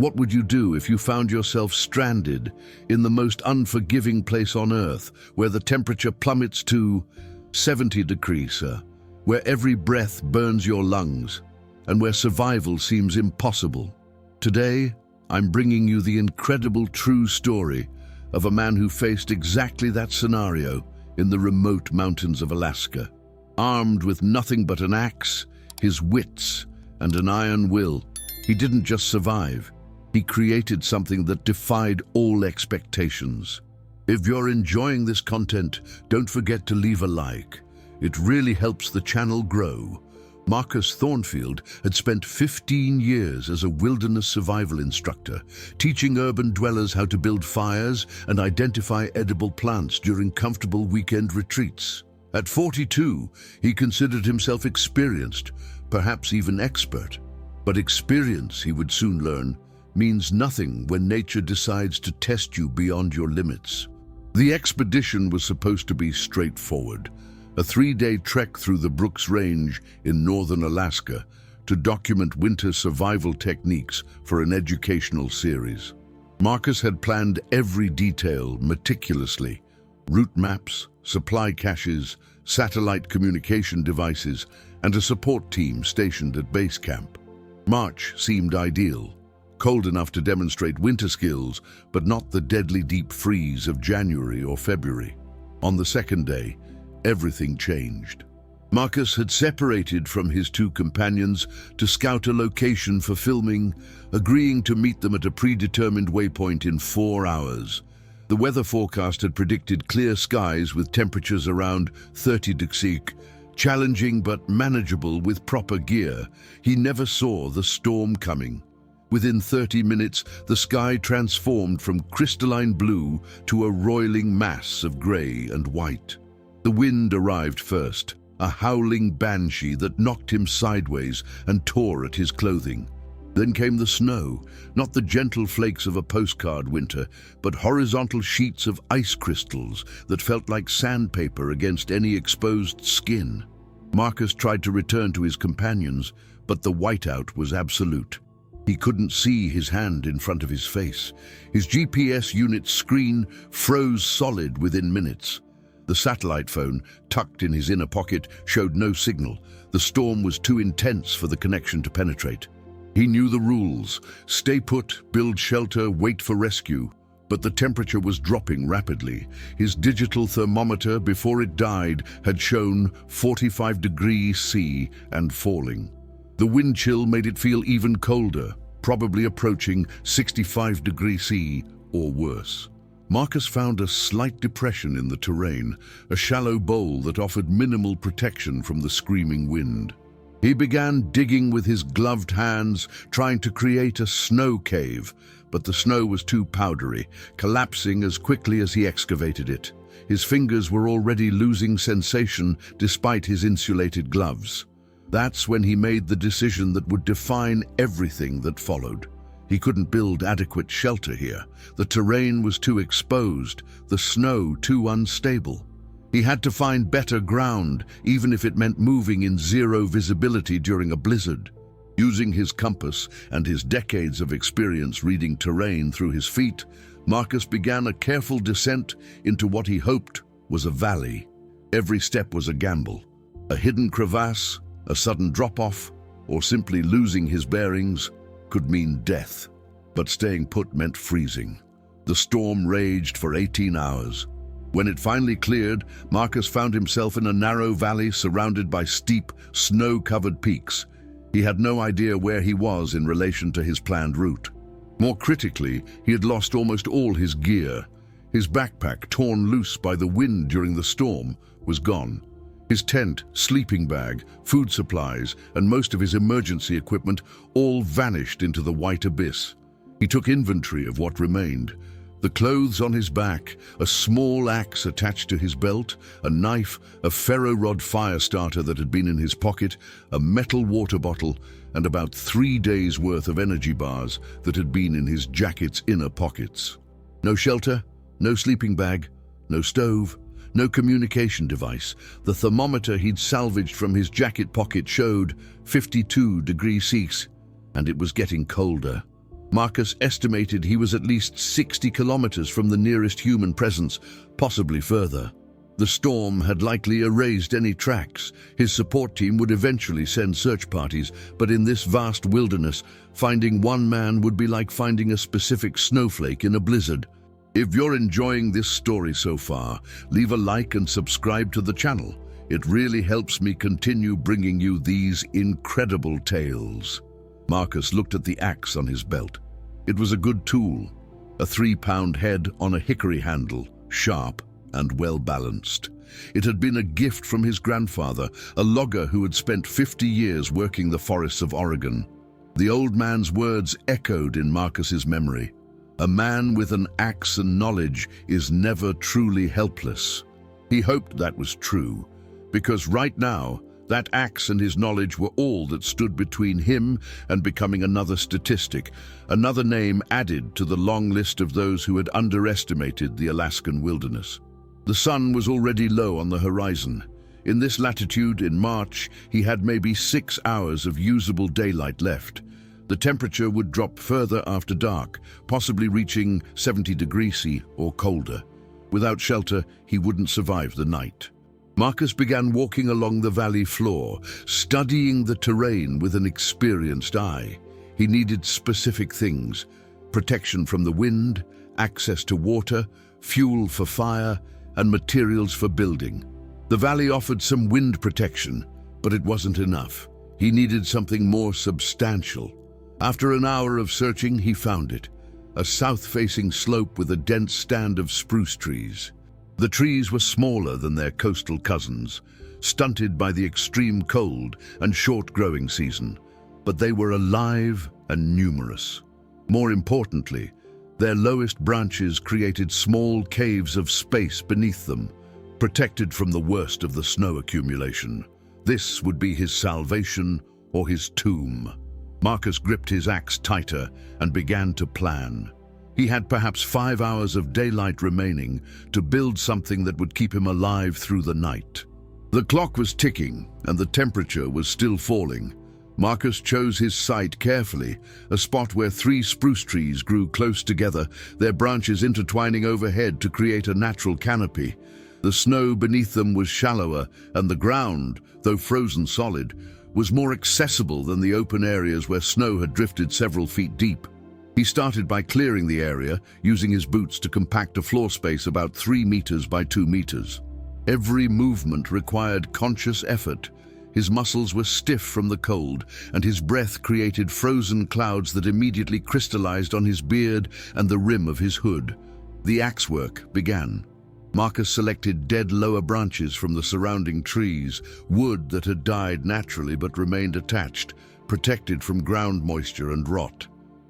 What would you do if you found yourself stranded in the most unforgiving place on Earth, where the temperature plummets to 70 degrees, sir, where every breath burns your lungs, and where survival seems impossible? Today, I'm bringing you the incredible true story of a man who faced exactly that scenario in the remote mountains of Alaska. Armed with nothing but an axe, his wits, and an iron will, he didn't just survive. He created something that defied all expectations. If you're enjoying this content, don't forget to leave a like. It really helps the channel grow. Marcus Thornfield had spent 15 years as a wilderness survival instructor, teaching urban dwellers how to build fires and identify edible plants during comfortable weekend retreats. At 42, he considered himself experienced, perhaps even expert. But experience, he would soon learn, means nothing when nature decides to test you beyond your limits. The expedition was supposed to be straightforward, a 3-day trek through the Brooks Range in northern Alaska to document winter survival techniques for an educational series. Marcus had planned every detail meticulously: route maps, supply caches, satellite communication devices, and a support team stationed at base camp. March seemed ideal. Cold enough to demonstrate winter skills, but not the deadly deep freeze of January or February. On the second day, everything changed. Marcus had separated from his 2 companions to scout a location for filming, agreeing to meet them at a predetermined waypoint in 4 hours. The weather forecast had predicted clear skies with temperatures around 30 degrees, challenging but manageable with proper gear. He never saw the storm coming. Within 30 minutes, the sky transformed from crystalline blue to a roiling mass of grey and white. The wind arrived first, a howling banshee that knocked him sideways and tore at his clothing. Then came the snow, not the gentle flakes of a postcard winter, but horizontal sheets of ice crystals that felt like sandpaper against any exposed skin. Marcus tried to return to his companions, but the whiteout was absolute. He couldn't see his hand in front of his face. His GPS unit's screen froze solid within minutes. The satellite phone, tucked in his inner pocket, showed no signal. The storm was too intense for the connection to penetrate. He knew the rules: stay put, build shelter, wait for rescue. But the temperature was dropping rapidly. His digital thermometer, before it died, had shown 45 degrees C and falling. The wind chill made it feel even colder, probably approaching 65 degrees C or worse. Marcus found a slight depression in the terrain, a shallow bowl that offered minimal protection from the screaming wind. He began digging with his gloved hands, trying to create a snow cave, but the snow was too powdery, collapsing as quickly as he excavated it. His fingers were already losing sensation despite his insulated gloves. That's when he made the decision that would define everything that followed. He couldn't build adequate shelter here. The terrain was too exposed, the snow too unstable. He had to find better ground, even if it meant moving in zero visibility during a blizzard. Using his compass and his decades of experience reading terrain through his feet, Marcus began a careful descent into what he hoped was a valley. Every step was a gamble. A hidden crevasse, a sudden drop-off, or simply losing his bearings could mean death. But staying put meant freezing. The storm raged for 18 hours. When it finally cleared, Marcus found himself in a narrow valley surrounded by steep, snow-covered peaks. He had no idea where he was in relation to his planned route. More critically, he had lost almost all his gear. His backpack, torn loose by the wind during the storm, was gone. His tent, sleeping bag, food supplies, and most of his emergency equipment all vanished into the white abyss. He took inventory of what remained. The clothes on his back, a small axe attached to his belt, a knife, a ferro rod fire starter that had been in his pocket, a metal water bottle, and about 3 days' worth of energy bars that had been in his jacket's inner pockets. No shelter, no sleeping bag, no stove, no communication device. The thermometer he'd salvaged from his jacket pocket showed 52 degrees C, and it was getting colder. Marcus estimated he was at least 60 kilometers from the nearest human presence, possibly further. The storm had likely erased any tracks. His support team would eventually send search parties, but in this vast wilderness, finding one man would be like finding a specific snowflake in a blizzard. If you're enjoying this story so far, leave a like and subscribe to the channel. It really helps me continue bringing you these incredible tales. Marcus looked at the axe on his belt. It was a good tool, a 3-pound head on a hickory handle, sharp and well-balanced. It had been a gift from his grandfather, a logger who had spent 50 years working the forests of Oregon. The old man's words echoed in Marcus's memory. A man with an axe and knowledge is never truly helpless. He hoped that was true, because right now, that axe and his knowledge were all that stood between him and becoming another statistic, another name added to the long list of those who had underestimated the Alaskan wilderness. The sun was already low on the horizon. In this latitude, in March, he had maybe 6 hours of usable daylight left. The temperature would drop further after dark, possibly reaching 70 degrees C or colder. Without shelter, he wouldn't survive the night. Marcus began walking along the valley floor, studying the terrain with an experienced eye. He needed specific things: protection from the wind, access to water, fuel for fire, and materials for building. The valley offered some wind protection, but it wasn't enough. He needed something more substantial. After an hour of searching, he found it: a south-facing slope with a dense stand of spruce trees. The trees were smaller than their coastal cousins, stunted by the extreme cold and short growing season, but they were alive and numerous. More importantly, their lowest branches created small caves of space beneath them, protected from the worst of the snow accumulation. This would be his salvation or his tomb. Marcus gripped his axe tighter and began to plan. He had perhaps 5 hours of daylight remaining to build something that would keep him alive through the night. The clock was ticking, and the temperature was still falling. Marcus chose his site carefully, a spot where 3 spruce trees grew close together, their branches intertwining overhead to create a natural canopy. The snow beneath them was shallower, and the ground, though frozen solid, was more accessible than the open areas where snow had drifted several feet deep. He started by clearing the area, using his boots to compact a floor space about 3 meters by 2 meters. Every movement required conscious effort. His muscles were stiff from the cold, and his breath created frozen clouds that immediately crystallized on his beard and the rim of his hood. The axe work began. Marcus selected dead lower branches from the surrounding trees, wood that had died naturally but remained attached, protected from ground moisture and rot.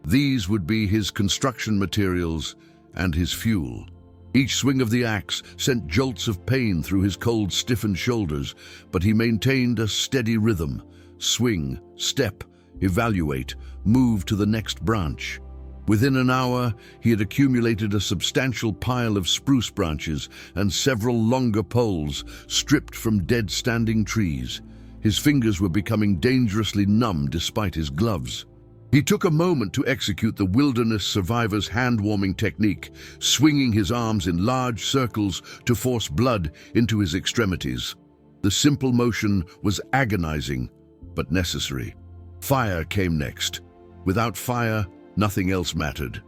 These would be his construction materials and his fuel. Each swing of the axe sent jolts of pain through his cold, stiffened shoulders, but he maintained a steady rhythm. Swing, step, evaluate, move to the next branch. Within an hour, he had accumulated a substantial pile of spruce branches and several longer poles stripped from dead standing trees. His fingers were becoming dangerously numb despite his gloves. He took a moment to execute the wilderness survivor's hand-warming technique, swinging his arms in large circles to force blood into his extremities. The simple motion was agonizing, but necessary. Fire came next. Without fire, nothing else mattered.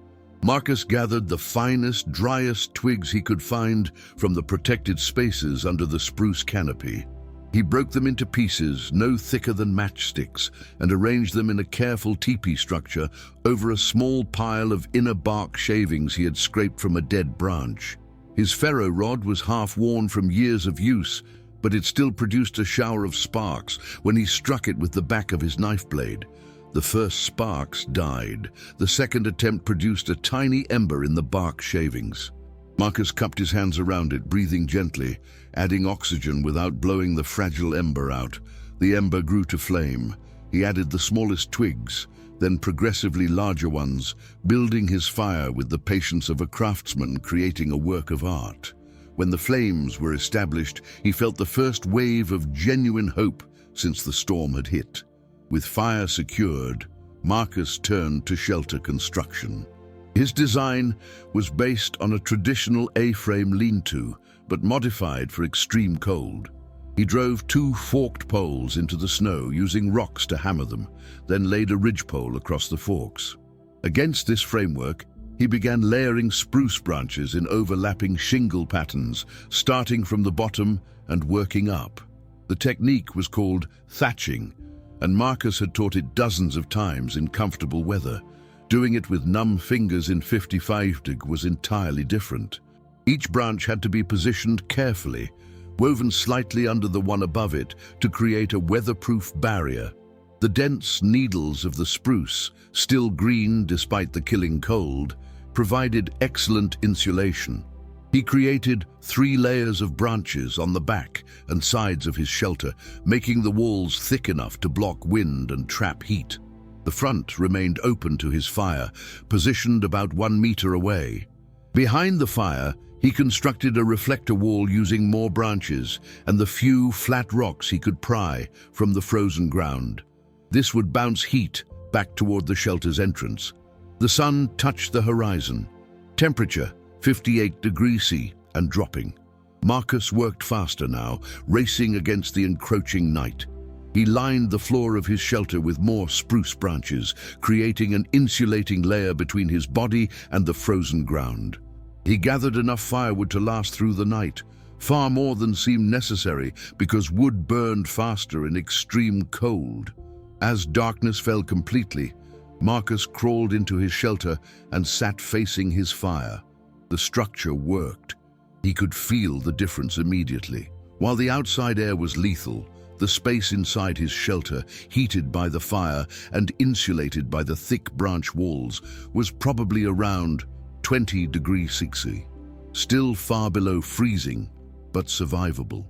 Marcus gathered the finest, driest twigs he could find from the protected spaces under the spruce canopy. He broke them into pieces no thicker than matchsticks and arranged them in a careful teepee structure over a small pile of inner bark shavings he had scraped from a dead branch. His ferro rod was half worn from years of use, but it still produced a shower of sparks when he struck it with the back of his knife blade. The first sparks died. The second attempt produced a tiny ember in the bark shavings. Marcus cupped his hands around it, breathing gently, adding oxygen without blowing the fragile ember out. The ember grew to flame. He added the smallest twigs, then progressively larger ones, building his fire with the patience of a craftsman creating a work of art. When the flames were established, he felt the first wave of genuine hope since the storm had hit. With fire secured, Marcus turned to shelter construction. His design was based on a traditional A-frame lean-to, but modified for extreme cold. He drove 2 forked poles into the snow using rocks to hammer them, then laid a ridgepole across the forks. Against this framework, he began layering spruce branches in overlapping shingle patterns, starting from the bottom and working up. The technique was called thatching, and Marcus had taught it dozens of times in comfortable weather. Doing it with numb fingers in 55° was entirely different. Each branch had to be positioned carefully, woven slightly under the one above it to create a weatherproof barrier. The dense needles of the spruce, still green despite the killing cold, provided excellent insulation. He created 3 layers of branches on the back and sides of his shelter, making the walls thick enough to block wind and trap heat. The front remained open to his fire, positioned about 1 meter away. Behind the fire, he constructed a reflector wall using more branches and the few flat rocks he could pry from the frozen ground. This would bounce heat back toward the shelter's entrance. The sun touched the horizon. Temperature 58°C and dropping. Marcus worked faster now, racing against the encroaching night. He lined the floor of his shelter with more spruce branches, creating an insulating layer between his body and the frozen ground. He gathered enough firewood to last through the night, far more than seemed necessary because wood burned faster in extreme cold. As darkness fell completely, Marcus crawled into his shelter and sat facing his fire. The structure worked. He could feel the difference immediately. While the outside air was lethal, the space inside his shelter, heated by the fire and insulated by the thick branch walls, was probably around 20°C. Still far below freezing, but survivable.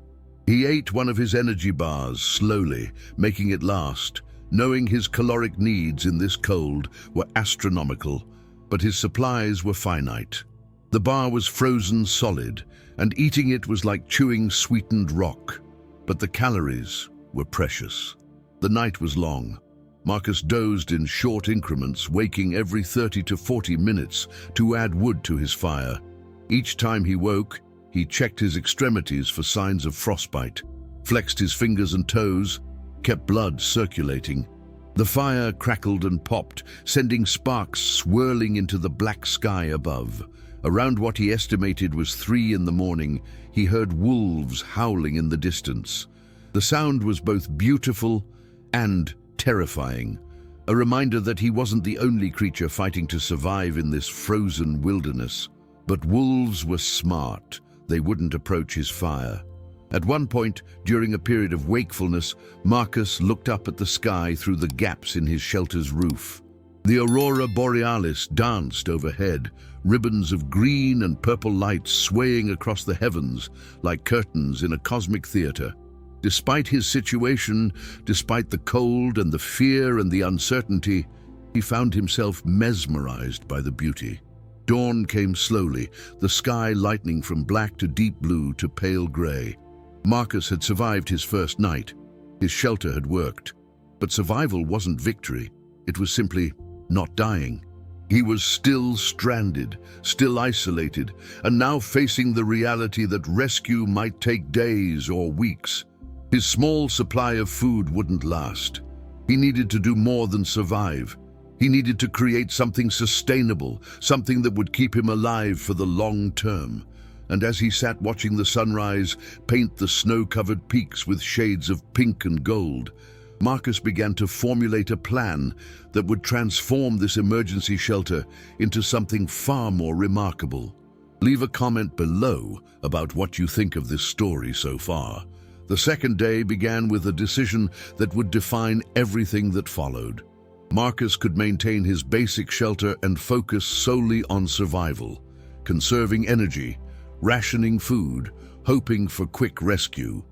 He ate one of his energy bars slowly, making it last, knowing his caloric needs in this cold were astronomical, but his supplies were finite. The bar was frozen solid, and eating it was like chewing sweetened rock. But the calories were precious. The night was long. Marcus dozed in short increments, waking every 30 to 40 minutes to add wood to his fire. Each time he woke, he checked his extremities for signs of frostbite, flexed his fingers and toes, kept blood circulating. The fire crackled and popped, sending sparks swirling into the black sky above. Around what he estimated was 3 in the morning, he heard wolves howling in the distance. The sound was both beautiful and terrifying, a reminder that he wasn't the only creature fighting to survive in this frozen wilderness. But wolves were smart. They wouldn't approach his fire. At one point, during a period of wakefulness, Marcus looked up at the sky through the gaps in his shelter's roof. The aurora borealis danced overhead, ribbons of green and purple light swaying across the heavens like curtains in a cosmic theater. Despite his situation, despite the cold and the fear and the uncertainty, he found himself mesmerized by the beauty. Dawn came slowly, the sky lightening from black to deep blue to pale gray. Marcus had survived his first night. His shelter had worked. But survival wasn't victory. It was simply not dying. He was still stranded, still isolated, and now facing the reality that rescue might take days or weeks. His small supply of food wouldn't last. He needed to do more than survive. He needed to create something sustainable, something that would keep him alive for the long term. And as he sat watching the sunrise paint the snow-covered peaks with shades of pink and gold, Marcus began to formulate a plan that would transform this emergency shelter into something far more remarkable. Leave a comment below about what you think of this story so far. The second day began with a decision that would define everything that followed. Marcus could maintain his basic shelter and focus solely on survival, conserving energy, rationing food, hoping for quick rescue.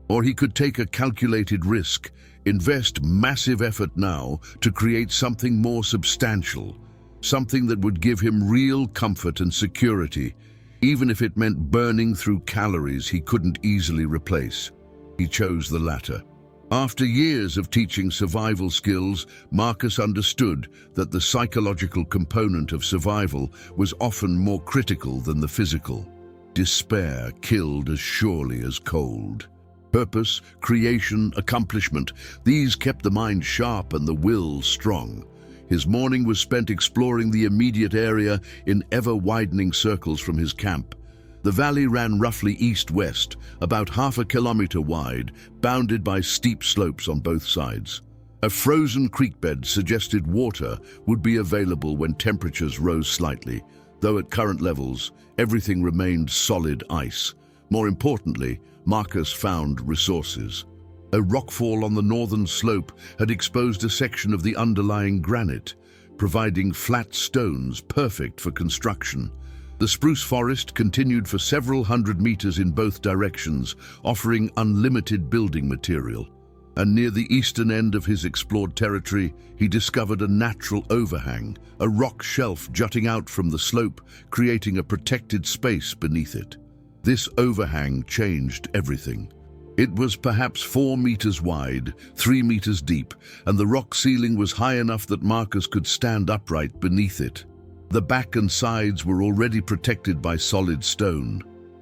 Or he could take a calculated risk, invest massive effort now to create something more substantial, something that would give him real comfort and security, even if it meant burning through calories he couldn't easily replace. He chose the latter. After years of teaching survival skills, Marcus understood that the psychological component of survival was often more critical than the physical. Despair killed as surely as cold. Purpose, creation, accomplishment, these kept the mind sharp and the will strong. His morning was spent exploring the immediate area in ever-widening circles from his camp. The valley ran roughly east-west, about half a kilometer wide, bounded by steep slopes on both sides. A frozen creek bed suggested water would be available when temperatures rose slightly, though at current levels, everything remained solid ice. More importantly, Marcus found resources. A rockfall on the northern slope had exposed a section of the underlying granite, providing flat stones perfect for construction. The spruce forest continued for several hundred meters in both directions, offering unlimited building material. And near the eastern end of his explored territory, he discovered a natural overhang, a rock shelf jutting out from the slope, creating a protected space beneath it. This overhang changed everything. It was perhaps 4 meters wide, 3 meters deep, and the rock ceiling was high enough that Marcus could stand upright beneath it. The back and sides were already protected by solid stone.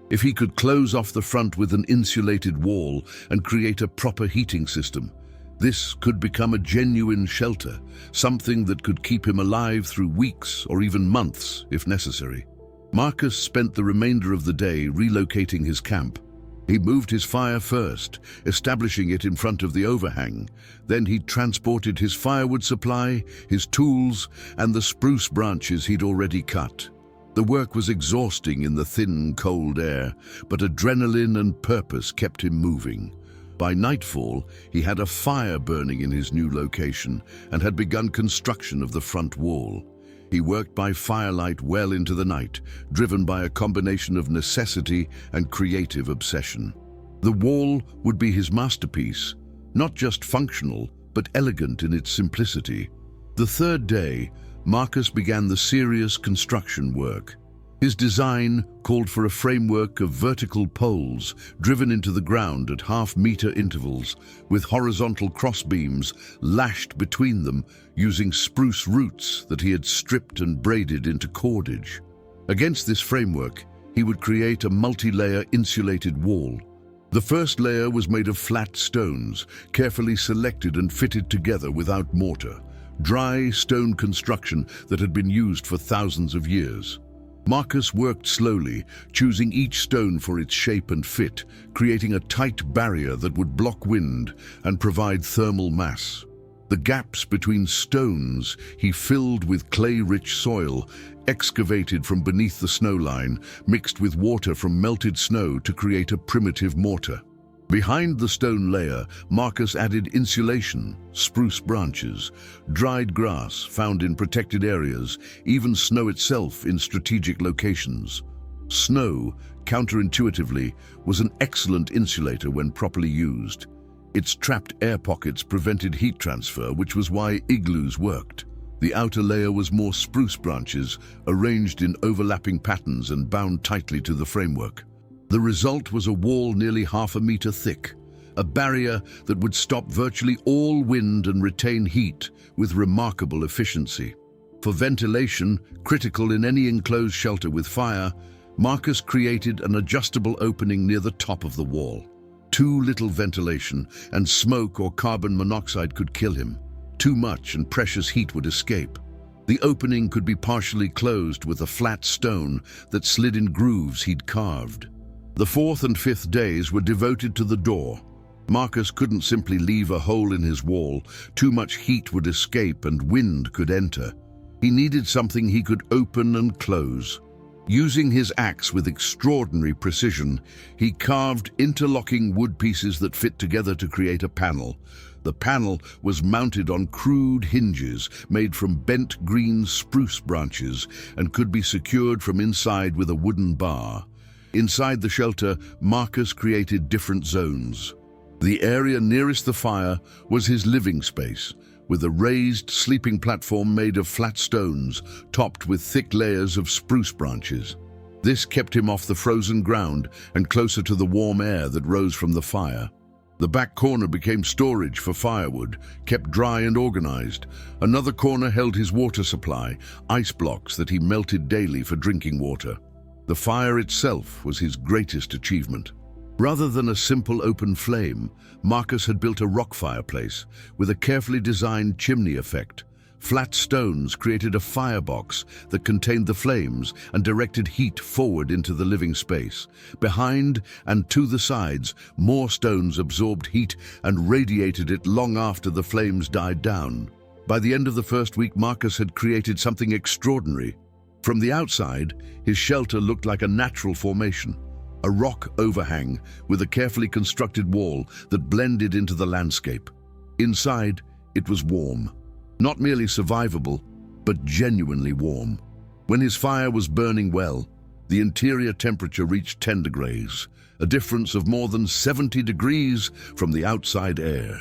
If he could close off the front with an insulated wall and create a proper heating system, this could become a genuine shelter, something that could keep him alive through weeks or even months if necessary. Marcus spent the remainder of the day relocating his camp. He moved his fire first, establishing it in front of the overhang. Then he transported his firewood supply, his tools, and the spruce branches he'd already cut. The work was exhausting in the thin, cold air, but adrenaline and purpose kept him moving. By nightfall, he had a fire burning in his new location and had begun construction of the front wall. He worked by firelight well into the night, driven by a combination of necessity and creative obsession. The wall would be his masterpiece, not just functional, but elegant in its simplicity. The third day, Marcus began the serious construction work. His design called for a framework of vertical poles driven into the ground at half-meter intervals, with horizontal crossbeams lashed between them using spruce roots that he had stripped and braided into cordage. Against this framework, he would create a multi-layer insulated wall. The first layer was made of flat stones, carefully selected and fitted together without mortar, dry stone construction that had been used for thousands of years. Marcus worked slowly, choosing each stone for its shape and fit, creating a tight barrier that would block wind and provide thermal mass. The gaps between stones he filled with clay-rich soil, excavated from beneath the snowline, mixed with water from melted snow to create a primitive mortar. Behind the stone layer, Marcus added insulation, spruce branches, dried grass found in protected areas, even snow itself in strategic locations. Snow, counterintuitively, was an excellent insulator when properly used. Its trapped air pockets prevented heat transfer, which was why igloos worked. The outer layer was more spruce branches, arranged in overlapping patterns and bound tightly to the framework. The result was a wall nearly half a meter thick, a barrier that would stop virtually all wind and retain heat with remarkable efficiency. For ventilation, critical in any enclosed shelter with fire, Marcus created an adjustable opening near the top of the wall. Too little ventilation, and smoke or carbon monoxide could kill him. Too much and precious heat would escape. The opening could be partially closed with a flat stone that slid in grooves he'd carved. The fourth and fifth days were devoted to the door. Marcus couldn't simply leave a hole in his wall. Too much heat would escape and wind could enter. He needed something he could open and close. Using his axe with extraordinary precision, he carved interlocking wood pieces that fit together to create a panel. The panel was mounted on crude hinges made from bent green spruce branches and could be secured from inside with a wooden bar. Inside the shelter, Marcus created different zones. The area nearest the fire was his living space, with a raised sleeping platform made of flat stones, topped with thick layers of spruce branches. This kept him off the frozen ground and closer to the warm air that rose from the fire. The back corner became storage for firewood, kept dry and organized. Another corner held his water supply, ice blocks that he melted daily for drinking water. The fire itself was his greatest achievement. Rather than a simple open flame, Marcus had built a rock fireplace with a carefully designed chimney effect. Flat stones created a firebox that contained the flames and directed heat forward into the living space. Behind and to the sides, more stones absorbed heat and radiated it long after the flames died down. By the end of the first week, Marcus had created something extraordinary. From the outside, his shelter looked like a natural formation, a rock overhang with a carefully constructed wall that blended into the landscape. Inside, it was warm. Not merely survivable, but genuinely warm. When his fire was burning well, the interior temperature reached 10 degrees, a difference of more than 70 degrees from the outside air.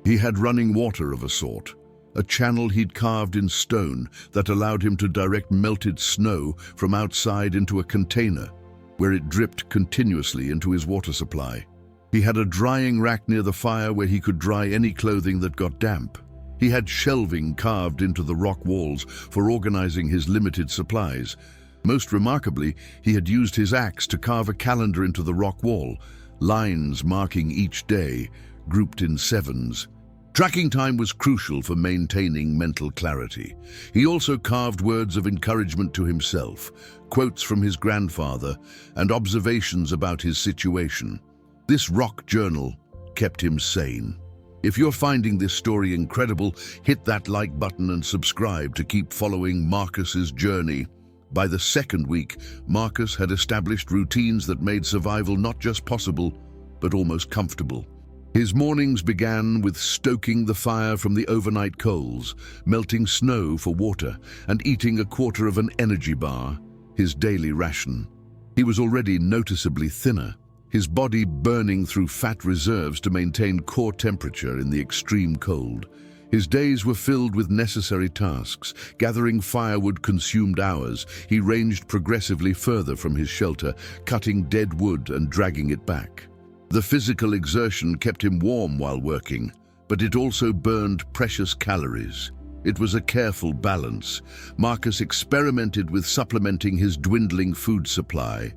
He had running water of a sort, a channel he'd carved in stone that allowed him to direct melted snow from outside into a container, where it dripped continuously into his water supply. He had a drying rack near the fire where he could dry any clothing that got damp. He had shelving carved into the rock walls for organizing his limited supplies. Most remarkably, he had used his axe to carve a calendar into the rock wall, lines marking each day, grouped in sevens. Tracking time was crucial for maintaining mental clarity. He also carved words of encouragement to himself, quotes from his grandfather, and observations about his situation. This rock journal kept him sane. If you're finding this story incredible, hit that like button and subscribe to keep following Marcus's journey. By the second week, Marcus had established routines that made survival not just possible, but almost comfortable. His mornings began with stoking the fire from the overnight coals, melting snow for water, and eating a quarter of an energy bar, his daily ration. He was already noticeably thinner, his body burning through fat reserves to maintain core temperature in the extreme cold. His days were filled with necessary tasks. Gathering firewood consumed hours. He ranged progressively further from his shelter, cutting dead wood and dragging it back. The physical exertion kept him warm while working, but it also burned precious calories. It was a careful balance. Marcus experimented with supplementing his dwindling food supply.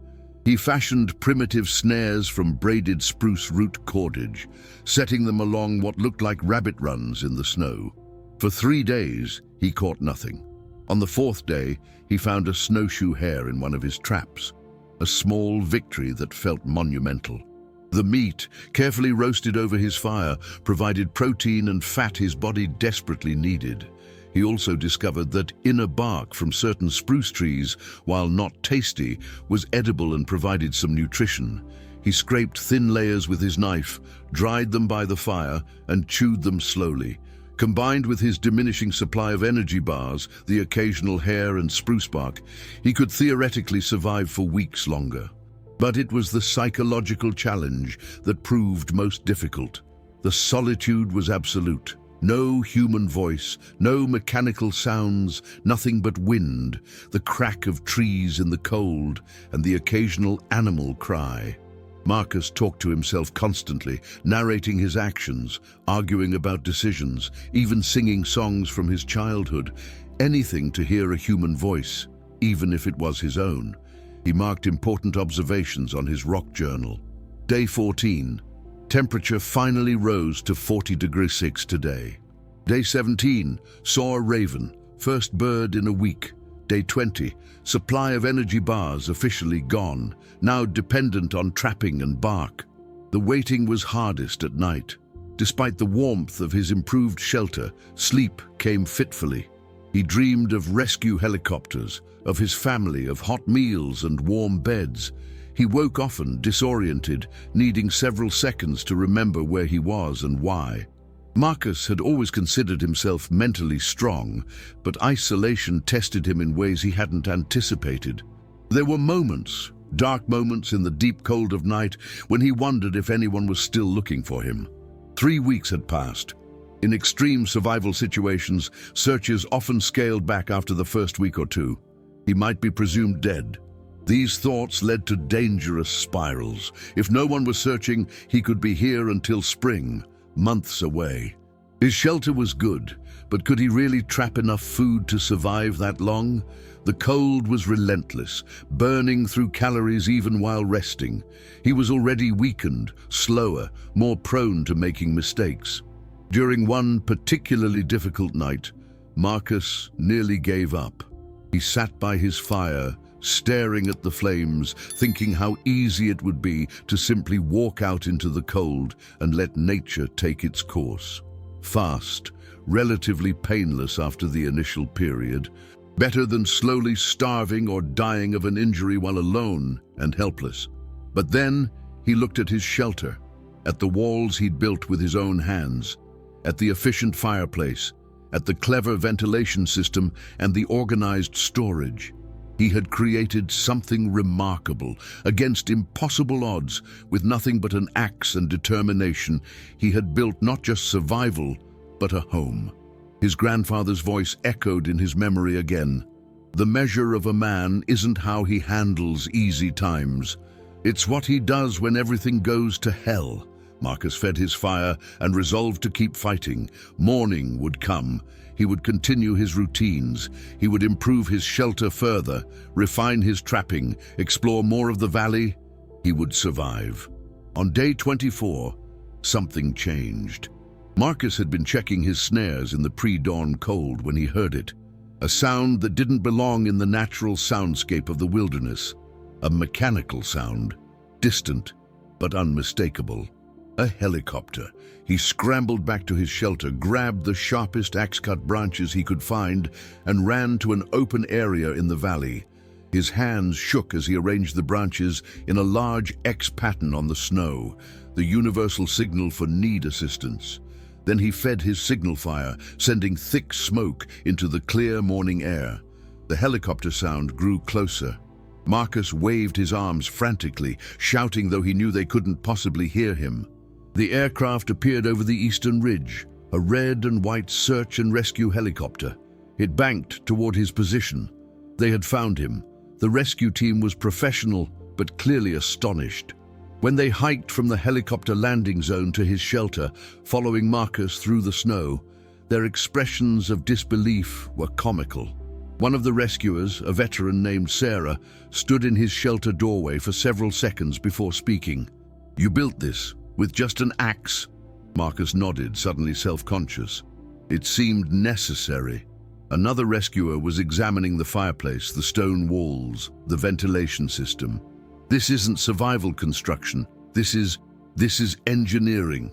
He fashioned primitive snares from braided spruce root cordage, setting them along what looked like rabbit runs in the snow. For 3 days, he caught nothing. On the 4th day, he found a snowshoe hare in one of his traps, a small victory that felt monumental. The meat, carefully roasted over his fire, provided protein and fat his body desperately needed. He also discovered that inner bark from certain spruce trees, while not tasty, was edible and provided some nutrition. He scraped thin layers with his knife, dried them by the fire, and chewed them slowly. Combined with his diminishing supply of energy bars, the occasional hair and spruce bark, he could theoretically survive for weeks longer. But it was the psychological challenge that proved most difficult. The solitude was absolute. No human voice, no mechanical sounds, nothing but wind, the crack of trees in the cold, and the occasional animal cry. Marcus talked to himself constantly, narrating his actions, arguing about decisions, even singing songs from his childhood, anything to hear a human voice, even if it was his own. He marked important observations on his rock journal. Day 14. Temperature finally rose to 40°C today. Day 17, saw a raven, first bird in a week. Day 20, supply of energy bars officially gone, now dependent on trapping and bark. The waiting was hardest at night. Despite the warmth of his improved shelter, sleep came fitfully. He dreamed of rescue helicopters, of his family, of hot meals and warm beds. He woke often, disoriented, needing several seconds to remember where he was and why. Marcus had always considered himself mentally strong, but isolation tested him in ways he hadn't anticipated. There were moments, dark moments in the deep cold of night, when he wondered if anyone was still looking for him. 3 weeks had passed. In extreme survival situations, searches often scaled back after the first week or two. He might be presumed dead. These thoughts led to dangerous spirals. If no one was searching, he could be here until spring, months away. His shelter was good, but could he really trap enough food to survive that long? The cold was relentless, burning through calories even while resting. He was already weakened, slower, more prone to making mistakes. During one particularly difficult night, Marcus nearly gave up. He sat by his fire, staring at the flames, thinking how easy it would be to simply walk out into the cold and let nature take its course. Fast, relatively painless after the initial period, better than slowly starving or dying of an injury while alone and helpless. But then he looked at his shelter, at the walls he'd built with his own hands, at the efficient fireplace, at the clever ventilation system and the organized storage. He had created something remarkable. Against impossible odds, with nothing but an axe and determination, he had built not just survival, but a home. His grandfather's voice echoed in his memory again. The measure of a man isn't how he handles easy times. It's what he does when everything goes to hell. Marcus fed his fire and resolved to keep fighting. Morning would come. He would continue his routines. He would improve his shelter further, refine his trapping, explore more of the valley. He would survive. On day 24, something changed. Marcus had been checking his snares in the pre-dawn cold when he heard it. A sound that didn't belong in the natural soundscape of the wilderness. A mechanical sound, distant but unmistakable. A helicopter. He scrambled back to his shelter, grabbed the sharpest axe-cut branches he could find, and ran to an open area in the valley. His hands shook as he arranged the branches in a large X pattern on the snow, the universal signal for need assistance. Then he fed his signal fire, sending thick smoke into the clear morning air. The helicopter sound grew closer. Marcus waved his arms frantically, shouting though he knew they couldn't possibly hear him. The aircraft appeared over the eastern ridge, a red and white search and rescue helicopter. It banked toward his position. They had found him. The rescue team was professional, but clearly astonished. When they hiked from the helicopter landing zone to his shelter, following Marcus through the snow, their expressions of disbelief were comical. One of the rescuers, a veteran named Sarah, stood in his shelter doorway for several seconds before speaking. "You built this with just an axe?" Marcus nodded, suddenly self-conscious. It seemed necessary. Another rescuer was examining the fireplace, the stone walls, the ventilation system. "This isn't survival construction. This is engineering."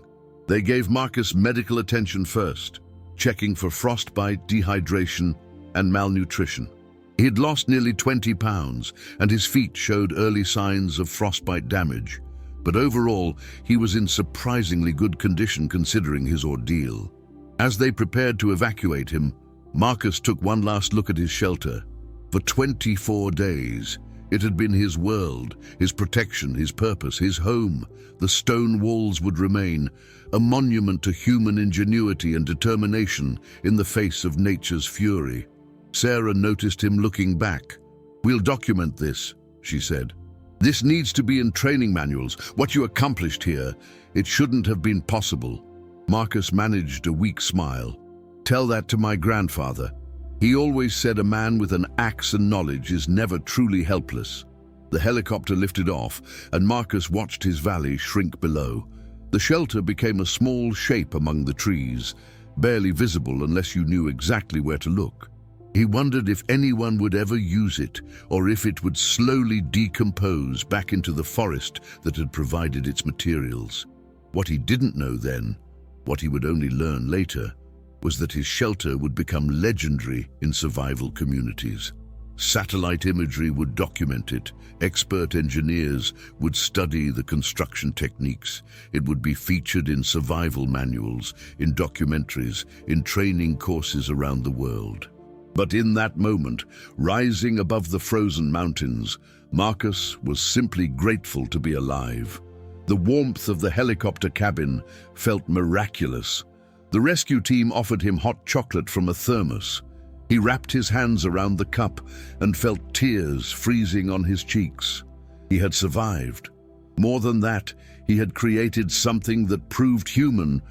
They gave Marcus medical attention first, checking for frostbite, dehydration, and malnutrition. He'd lost nearly 20 pounds, and his feet showed early signs of frostbite damage. But overall, he was in surprisingly good condition considering his ordeal. As they prepared to evacuate him, Marcus took one last look at his shelter. For 24 days, it had been his world, his protection, his purpose, his home. The stone walls would remain, a monument to human ingenuity and determination in the face of nature's fury. Sarah noticed him looking back. "We'll document this," she said. "This needs to be in training manuals. What you accomplished here, it shouldn't have been possible." Marcus managed a weak smile. "Tell that to my grandfather. He always said a man with an axe and knowledge is never truly helpless." The helicopter lifted off, and Marcus watched his valley shrink below. The shelter became a small shape among the trees, barely visible unless you knew exactly where to look. He wondered if anyone would ever use it, or if it would slowly decompose back into the forest that had provided its materials. What he didn't know then, what he would only learn later, was that his shelter would become legendary in survival communities. Satellite imagery would document it. Expert engineers would study the construction techniques. It would be featured in survival manuals, in documentaries, in training courses around the world. But in that moment, rising above the frozen mountains, Marcus was simply grateful to be alive. The warmth of the helicopter cabin felt miraculous. The rescue team offered him hot chocolate from a thermos. He wrapped his hands around the cup and felt tears freezing on his cheeks. He had survived. More than that, he had created something that proved human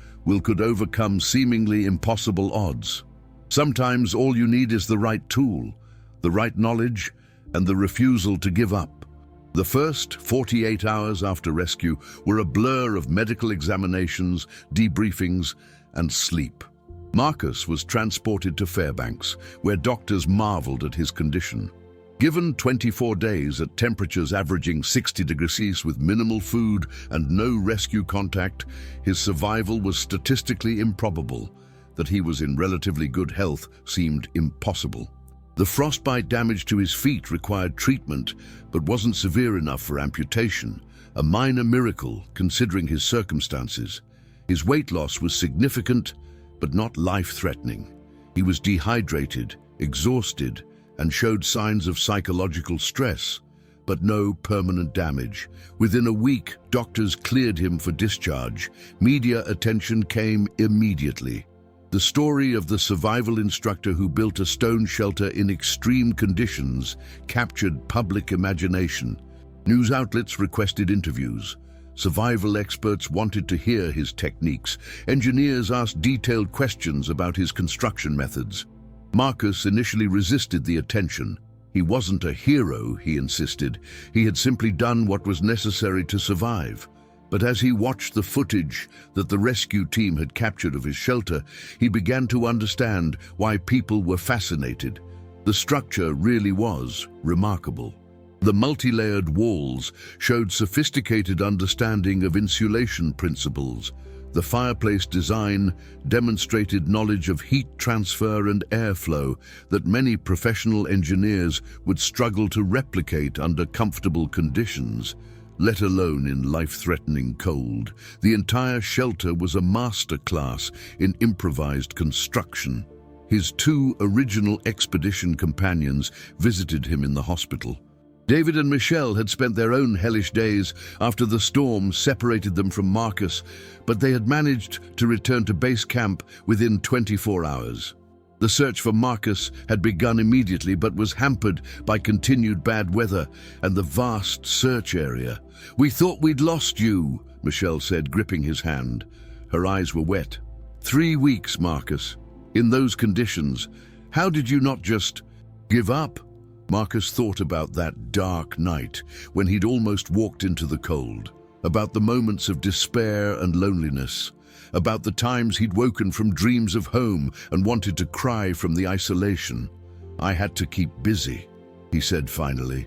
could overcome seemingly impossible odds. Sometimes all you need is the right tool, the right knowledge, and the refusal to give up. The first 48 hours after rescue were a blur of medical examinations, debriefings, and sleep. Marcus was transported to Fairbanks, where doctors marveled at his condition. Given 24 days at temperatures averaging 60 degrees Celsius with minimal food and no rescue contact, his survival was statistically improbable. That he was in relatively good health seemed impossible. The frostbite damage to his feet required treatment, but wasn't severe enough for amputation, a minor miracle considering his circumstances. His weight loss was significant, but not life-threatening. He was dehydrated, exhausted, and showed signs of psychological stress, but no permanent damage. Within a week, doctors cleared him for discharge. Media attention came immediately. The story of the survival instructor who built a stone shelter in extreme conditions captured public imagination. News outlets requested interviews. Survival experts wanted to hear his techniques. Engineers asked detailed questions about his construction methods. Marcus initially resisted the attention. He wasn't a hero, he insisted. He had simply done what was necessary to survive. But as he watched the footage that the rescue team had captured of his shelter, he began to understand why people were fascinated. The structure really was remarkable. The multi-layered walls showed sophisticated understanding of insulation principles. The fireplace design demonstrated knowledge of heat transfer and airflow that many professional engineers would struggle to replicate under comfortable conditions, let alone in life-threatening cold. The entire shelter was a masterclass in improvised construction. His two original expedition companions visited him in the hospital. David and Michelle had spent their own hellish days after the storm separated them from Marcus, but they had managed to return to base camp within 24 hours. The search for Marcus had begun immediately but was hampered by continued bad weather and the vast search area. "We thought we'd lost you," Michelle said, gripping his hand. Her eyes were wet. 3 weeks, Marcus. In those conditions, how did you not just give up? Marcus thought about that dark night when he'd almost walked into the cold, about the moments of despair and loneliness, about the times he'd woken from dreams of home and wanted to cry from the isolation. "I had to keep busy," he said finally.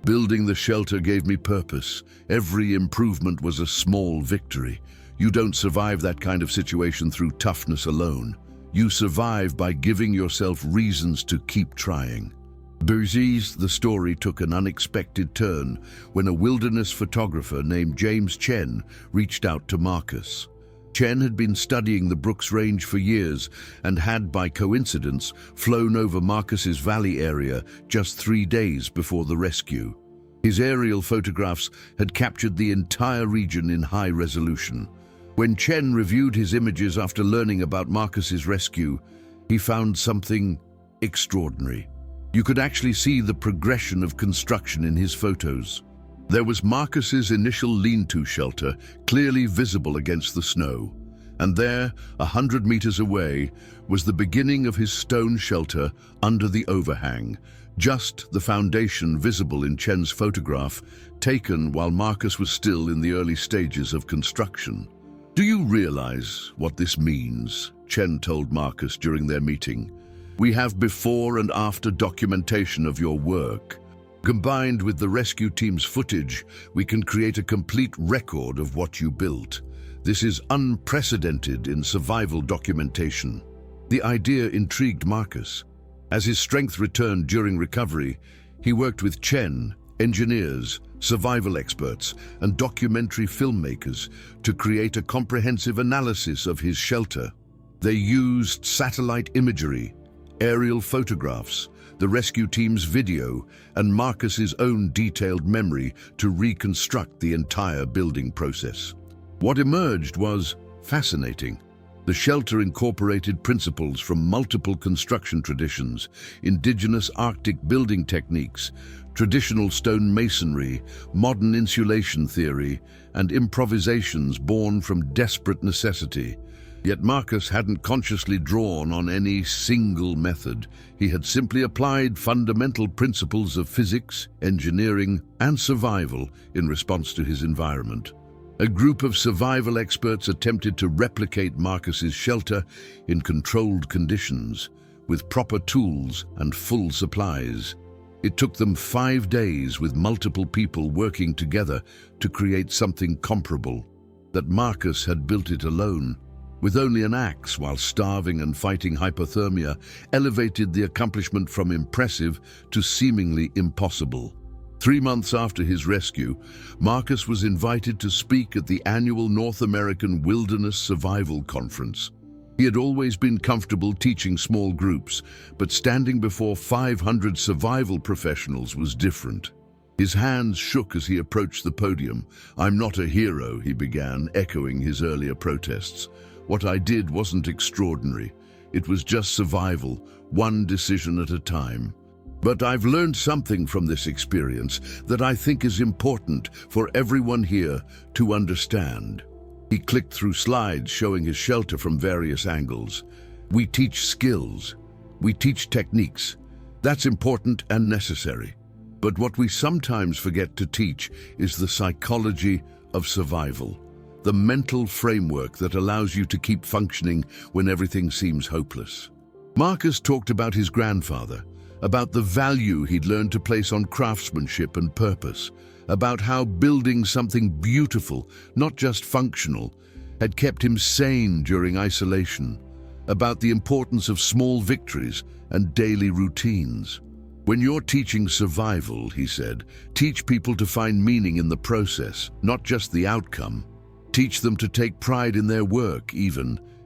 "Building the shelter gave me purpose. Every improvement was a small victory. You don't survive that kind of situation through toughness alone. You survive by giving yourself reasons to keep trying." Buzzy's the story took an unexpected turn when a wilderness photographer named James Chen reached out to Marcus. Chen had been studying the Brooks Range for years and had, by coincidence, flown over Marcus's valley area just 3 days before the rescue. His aerial photographs had captured the entire region in high resolution. When Chen reviewed his images after learning about Marcus's rescue, he found something extraordinary. You could actually see the progression of construction in his photos. There was Marcus's initial lean-to shelter, clearly visible against the snow. And there, 100 meters away, was the beginning of his stone shelter under the overhang, just the foundation visible in Chen's photograph, taken while Marcus was still in the early stages of construction. "Do you realize what this means?" Chen told Marcus during their meeting. "We have before and after documentation of your work. Combined with the rescue team's footage, we can create a complete record of what you built. This is unprecedented in survival documentation." The idea intrigued Marcus. As his strength returned during recovery, he worked with Chen, engineers, survival experts, and documentary filmmakers to create a comprehensive analysis of his shelter. They used satellite imagery, aerial photographs, the rescue team's video, and Marcus's own detailed memory to reconstruct the entire building process. What emerged was fascinating. The shelter incorporated principles from multiple construction traditions, indigenous Arctic building techniques, traditional stone masonry, modern insulation theory, and improvisations born from desperate necessity. Yet Marcus hadn't consciously drawn on any single method. He had simply applied fundamental principles of physics, engineering, and survival in response to his environment. A group of survival experts attempted to replicate Marcus's shelter in controlled conditions, with proper tools and full supplies. It took them 5 days with multiple people working together to create something comparable. That Marcus had built it alone, with only an axe while starving and fighting hypothermia, elevated the accomplishment from impressive to seemingly impossible. 3 months after his rescue, Marcus was invited to speak at the annual North American Wilderness Survival Conference. He had always been comfortable teaching small groups, but standing before 500 survival professionals was different. His hands shook as he approached the podium. "I'm not a hero," he began, echoing his earlier protests. "What I did wasn't extraordinary. It was just survival, one decision at a time. But I've learned something from this experience that I think is important for everyone here to understand." He clicked through slides showing his shelter from various angles. "We teach skills. We teach techniques. That's important and necessary. But what we sometimes forget to teach is the psychology of survival, the mental framework that allows you to keep functioning when everything seems hopeless." Marcus talked about his grandfather, about the value he'd learned to place on craftsmanship and purpose, about how building something beautiful, not just functional, had kept him sane during isolation, about the importance of small victories and daily routines. "When you're teaching survival," he said, "teach people to find meaning in the process, not just the outcome. Teach them to take pride in their work,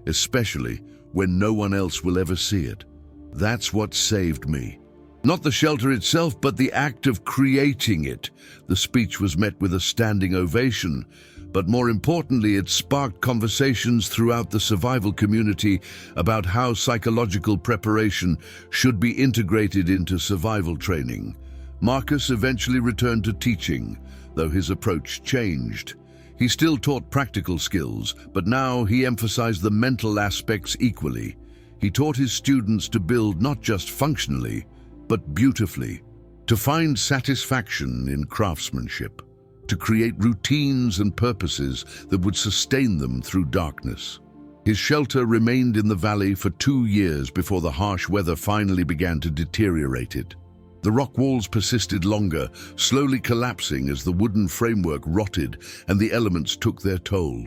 especially when no one else will ever see it. That's what saved me. Not the shelter itself, but the act of creating it." The speech was met with a standing ovation, but more importantly, it sparked conversations throughout the survival community about how psychological preparation should be integrated into survival training. Marcus eventually returned to teaching, though his approach changed. He still taught practical skills, but now he emphasized the mental aspects equally. He taught his students to build not just functionally, but beautifully, to find satisfaction in craftsmanship, to create routines and purposes that would sustain them through darkness. His shelter remained in the valley for 2 years before the harsh weather finally began to deteriorate it. The rock walls persisted longer, slowly collapsing as the wooden framework rotted and the elements took their toll.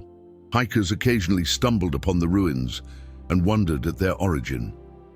Hikers occasionally stumbled upon the ruins and wondered at their origin.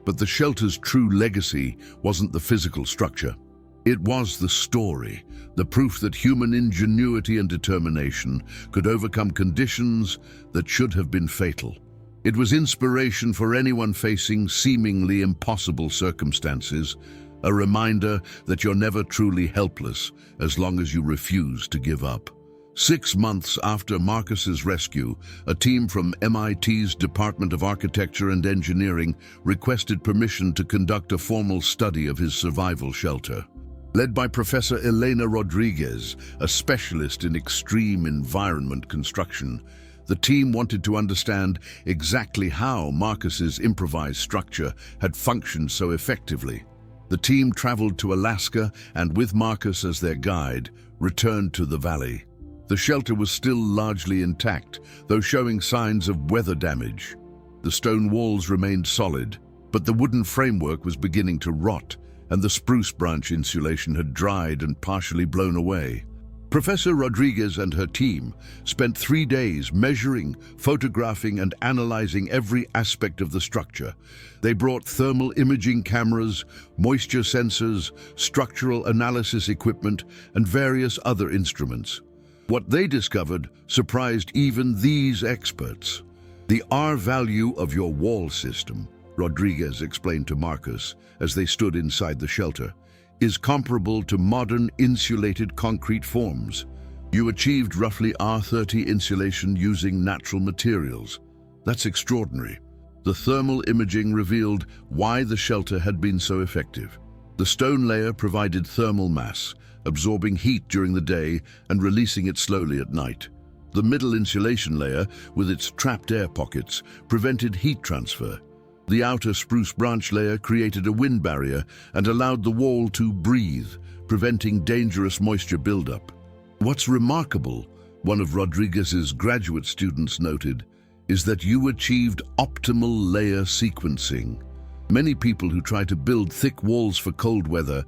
But the shelter's true legacy wasn't the physical structure. It was the story, the proof that human ingenuity and determination could overcome conditions that should have been fatal. It was inspiration for anyone facing seemingly impossible circumstances, a reminder that you're never truly helpless as long as you refuse to give up. 6 months after Marcus's rescue, a team from MIT's Department of Architecture and Engineering requested permission to conduct a formal study of his survival shelter. Led by Professor Elena Rodriguez, a specialist in extreme environment construction, the team wanted to understand exactly how Marcus's improvised structure had functioned so effectively. The team traveled to Alaska and, with Marcus as their guide, returned to the valley. The shelter was still largely intact, though showing signs of weather damage. The stone walls remained solid, but the wooden framework was beginning to rot, and the spruce branch insulation had dried and partially blown away. Professor Rodriguez and her team spent 3 days measuring, photographing, and analyzing every aspect of the structure. They brought thermal imaging cameras, moisture sensors, structural analysis equipment, and various other instruments. What they discovered surprised even these experts. "The R-value of your wall system," Rodriguez explained to Marcus as they stood inside the shelter, "is comparable to modern insulated concrete forms. You achieved roughly R30 insulation using natural materials. That's extraordinary. The thermal imaging revealed why the shelter had been so effective. The stone layer provided thermal mass, absorbing heat during the day and releasing it slowly at night. The middle insulation layer, with its trapped air pockets, prevented heat transfer. The outer spruce branch layer created a wind barrier and allowed the wall to breathe, preventing dangerous moisture buildup. What's remarkable, one of Rodriguez's graduate students noted, is that you achieved optimal layer sequencing. Many people who try to build thick walls for cold weather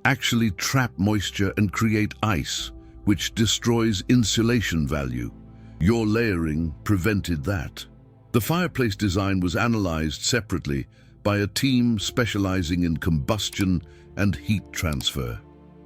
actually trap moisture and create ice, which destroys insulation value. Your layering prevented that. The fireplace design was analyzed separately by a team specializing in combustion and heat transfer.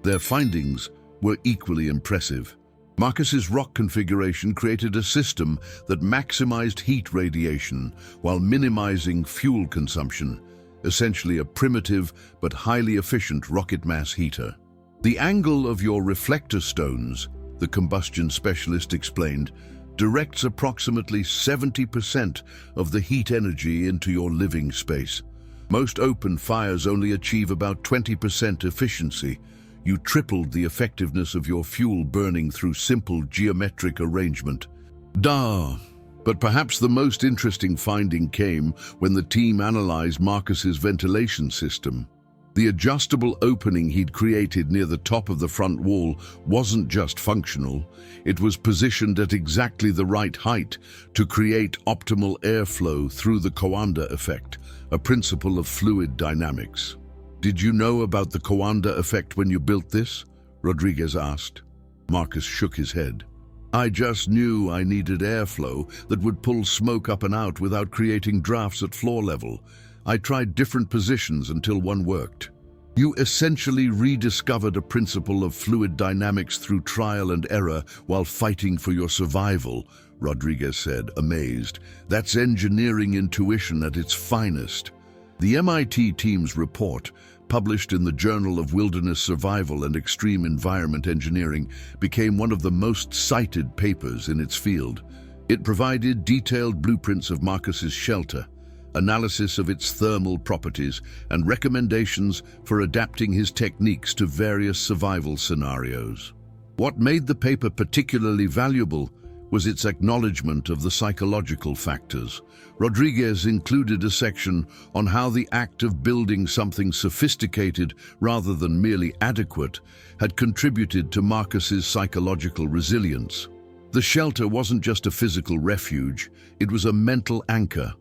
Their findings were equally impressive. Marcus's rock configuration created a system that maximized heat radiation while minimizing fuel consumption, essentially a primitive but highly efficient rocket mass heater. The angle of your reflector stones, the combustion specialist explained, directs approximately 70% of the heat energy into your living space. Most open fires only achieve about 20% efficiency. You tripled the effectiveness of your fuel burning through simple geometric arrangement. But perhaps the most interesting finding came when the team analyzed Marcus's ventilation system. The adjustable opening he'd created near the top of the front wall wasn't just functional, it was positioned at exactly the right height to create optimal airflow through the Coanda effect, a principle of fluid dynamics. "Did you know about the Coanda effect when you built this?" Rodriguez asked. Marcus shook his head. "I just knew I needed airflow that would pull smoke up and out without creating drafts at floor level. I tried different positions until one worked." "You essentially rediscovered a principle of fluid dynamics through trial and error while fighting for your survival," Rodriguez said, amazed. "That's engineering intuition at its finest." The MIT team's report, published in the Journal of Wilderness Survival and Extreme Environment Engineering, became one of the most cited papers in its field. It provided detailed blueprints of Marcus's shelter, analysis of its thermal properties, and recommendations for adapting his techniques to various survival scenarios. What made the paper particularly valuable was its acknowledgement of the psychological factors. Rodriguez included a section on how the act of building something sophisticated rather than merely adequate had contributed to Marcus's psychological resilience. The shelter wasn't just a physical refuge, it was a mental anchor.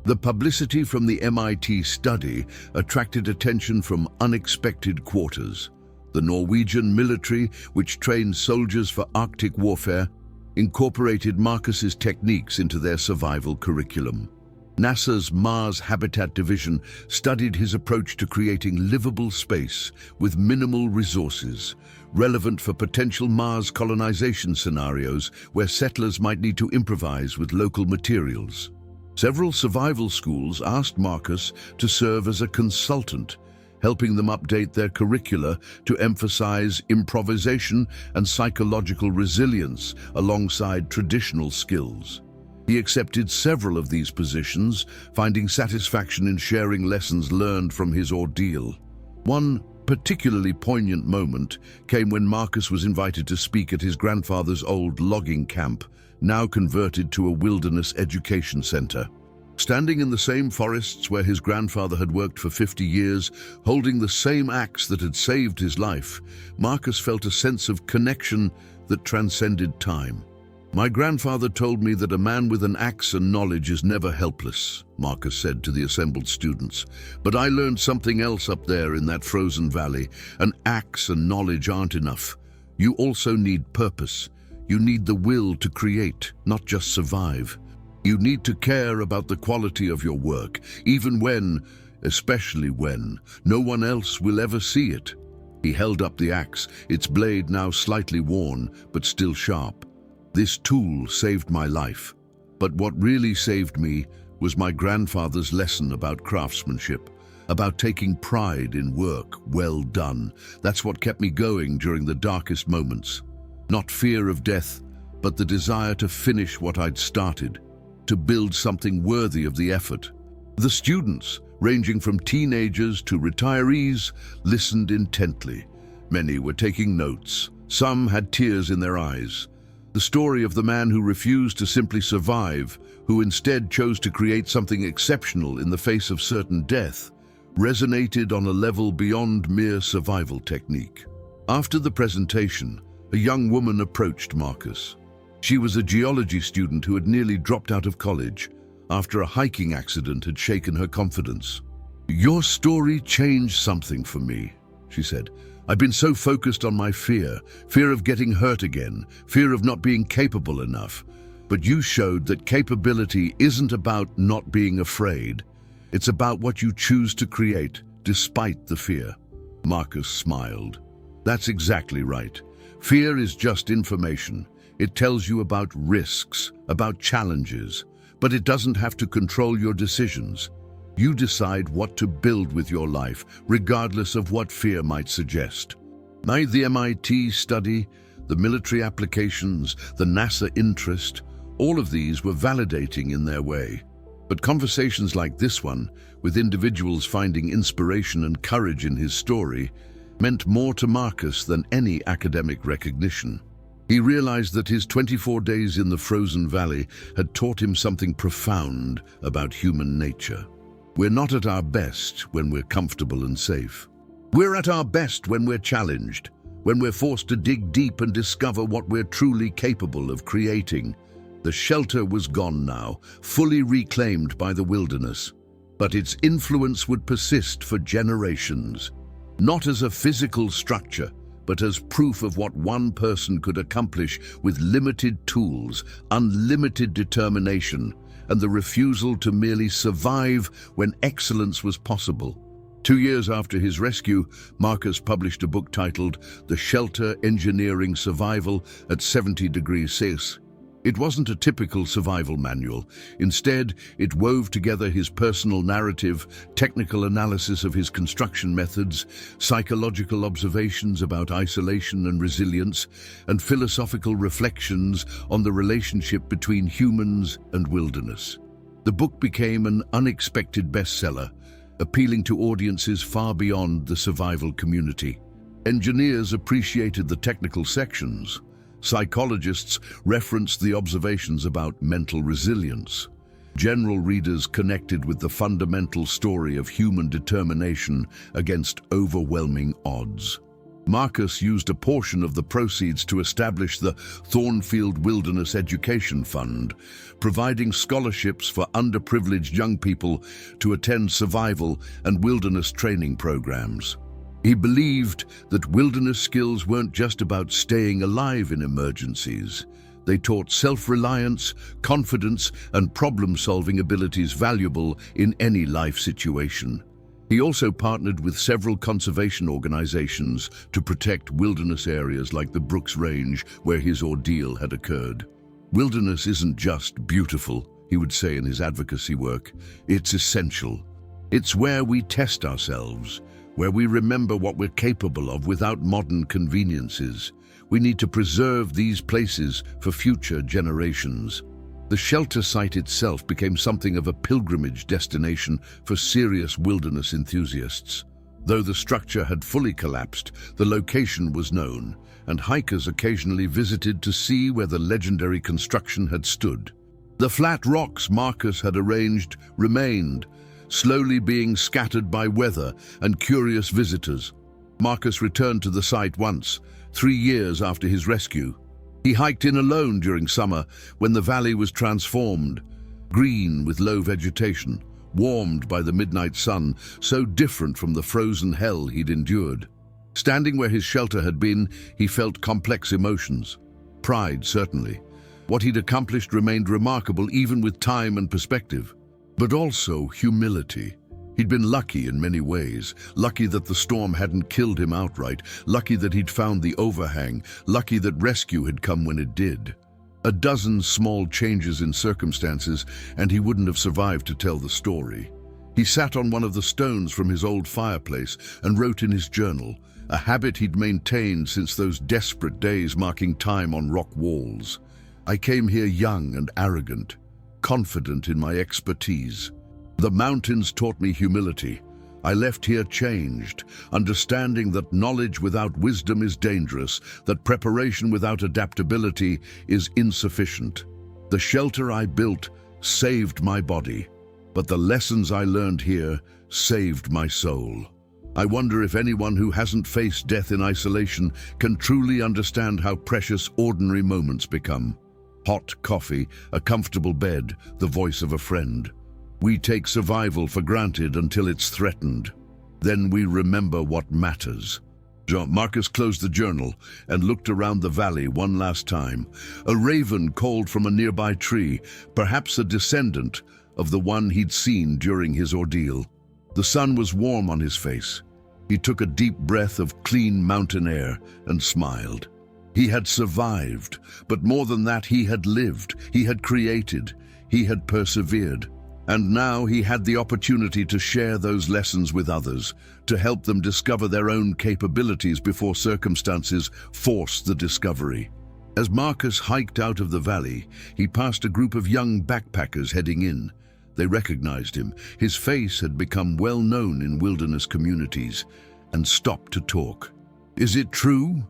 The publicity from the MIT study attracted attention from unexpected quarters. The Norwegian military, which trained soldiers for Arctic warfare, incorporated Marcus's techniques into their survival curriculum. NASA's Mars Habitat Division studied his approach to creating livable space with minimal resources, relevant for potential Mars colonization scenarios where settlers might need to improvise with local materials. Several survival schools asked Marcus to serve as a consultant, helping them update their curricula to emphasize improvisation and psychological resilience alongside traditional skills. He accepted several of these positions, finding satisfaction in sharing lessons learned from his ordeal. One particularly poignant moment came when Marcus was invited to speak at his grandfather's old logging camp, now converted to a wilderness education center. Standing in the same forests where his grandfather had worked for 50 years, holding the same axe that had saved his life, Marcus felt a sense of connection that transcended time. "My grandfather told me that a man with an axe and knowledge is never helpless," Marcus said to the assembled students. "But I learned something else up there in that frozen valley. An axe and knowledge aren't enough. You also need purpose. You need the will to create, not just survive. You need to care about the quality of your work, even when, especially when, no one else will ever see it." He held up the axe, its blade now slightly worn, but still sharp. "This tool saved my life. But what really saved me was my grandfather's lesson about craftsmanship, about taking pride in work well done. That's what kept me going during the darkest moments. Not fear of death, but the desire to finish what I'd started." to build something worthy of the effort. The students, ranging from teenagers to retirees, listened intently. Many were taking notes. Some had tears in their eyes. The story of the man who refused to simply survive, who instead chose to create something exceptional in the face of certain death, resonated on a level beyond mere survival technique. After the presentation, a young woman approached Marcus. She was a geology student who had nearly dropped out of college after a hiking accident had shaken her confidence. "Your story changed something for me," she said. "I've been so focused on my fear of getting hurt again, fear of not being capable enough. But you showed that capability isn't about not being afraid. It's about what you choose to create, despite the fear." Marcus smiled. "That's exactly right. Fear is just information. It tells you about risks, about challenges, but it doesn't have to control your decisions. You decide what to build with your life, regardless of what fear might suggest." The MIT study, the military applications, the NASA interest, all of these were validating in their way. But conversations like this one, with individuals finding inspiration and courage in his story, meant more to Marcus than any academic recognition. He realized that his 24 days in the frozen valley had taught him something profound about human nature. We're not at our best when we're comfortable and safe. We're at our best when we're challenged, when we're forced to dig deep and discover what we're truly capable of creating. The shelter was gone now, fully reclaimed by the wilderness. But its influence would persist for generations, not as a physical structure, but as proof of what one person could accomplish with limited tools, unlimited determination, and the refusal to merely survive when excellence was possible. 2 years after his rescue, Marcus published a book titled The Shelter Engineering Survival at 70 degrees Celsius. It wasn't a typical survival manual. Instead, it wove together his personal narrative, technical analysis of his construction methods, psychological observations about isolation and resilience, and philosophical reflections on the relationship between humans and wilderness. The book became an unexpected bestseller, appealing to audiences far beyond the survival community. Engineers appreciated the technical sections. Psychologists referenced the observations about mental resilience. General readers connected with the fundamental story of human determination against overwhelming odds. Marcus used a portion of the proceeds to establish the Thornfield Wilderness Education Fund, providing scholarships for underprivileged young people to attend survival and wilderness training programs. He believed that wilderness skills weren't just about staying alive in emergencies. They taught self-reliance, confidence, and problem-solving abilities valuable in any life situation. He also partnered with several conservation organizations to protect wilderness areas like the Brooks Range, where his ordeal had occurred. "Wilderness isn't just beautiful," he would say in his advocacy work. "It's essential. It's where we test ourselves, where we remember what we're capable of without modern conveniences. We need to preserve these places for future generations." The shelter site itself became something of a pilgrimage destination for serious wilderness enthusiasts. Though the structure had fully collapsed, the location was known, and hikers occasionally visited to see where the legendary construction had stood. The flat rocks Marcus had arranged remained, slowly being scattered by weather and curious visitors. Marcus returned to the site once, 3 years after his rescue. He hiked in alone during summer when the valley was transformed, green with low vegetation, warmed by the midnight sun, so different from the frozen hell he'd endured. Standing where his shelter had been, he felt complex emotions. Pride, certainly. What he'd accomplished remained remarkable even with time and perspective. But also humility. He'd been lucky in many ways. Lucky that the storm hadn't killed him outright. Lucky that he'd found the overhang. Lucky that rescue had come when it did. A dozen small changes in circumstances, and he wouldn't have survived to tell the story. He sat on one of the stones from his old fireplace and wrote in his journal, a habit he'd maintained since those desperate days marking time on rock walls. "I came here young and arrogant. confident in my expertise. The mountains taught me humility. I left here changed, understanding that knowledge without wisdom is dangerous, that preparation without adaptability is insufficient. The shelter I built saved my body, but the lessons I learned here saved my soul. I wonder if anyone who hasn't faced death in isolation can truly understand how precious ordinary moments become. Hot coffee, a comfortable bed, the voice of a friend. We take survival for granted until it's threatened. Then we remember what matters. Marcus closed the journal and looked around the valley one last time. A raven called from a nearby tree, perhaps a descendant of the one he'd seen during his ordeal. The sun was warm on his face. He took a deep breath of clean mountain air and smiled. He had survived, but more than that, he had lived, he had created, he had persevered. And now he had the opportunity to share those lessons with others, to help them discover their own capabilities before circumstances forced the discovery. As Marcus hiked out of the valley, he passed a group of young backpackers heading in. They recognized him. His face had become well known in wilderness communities, and stopped to talk. "Is it true?"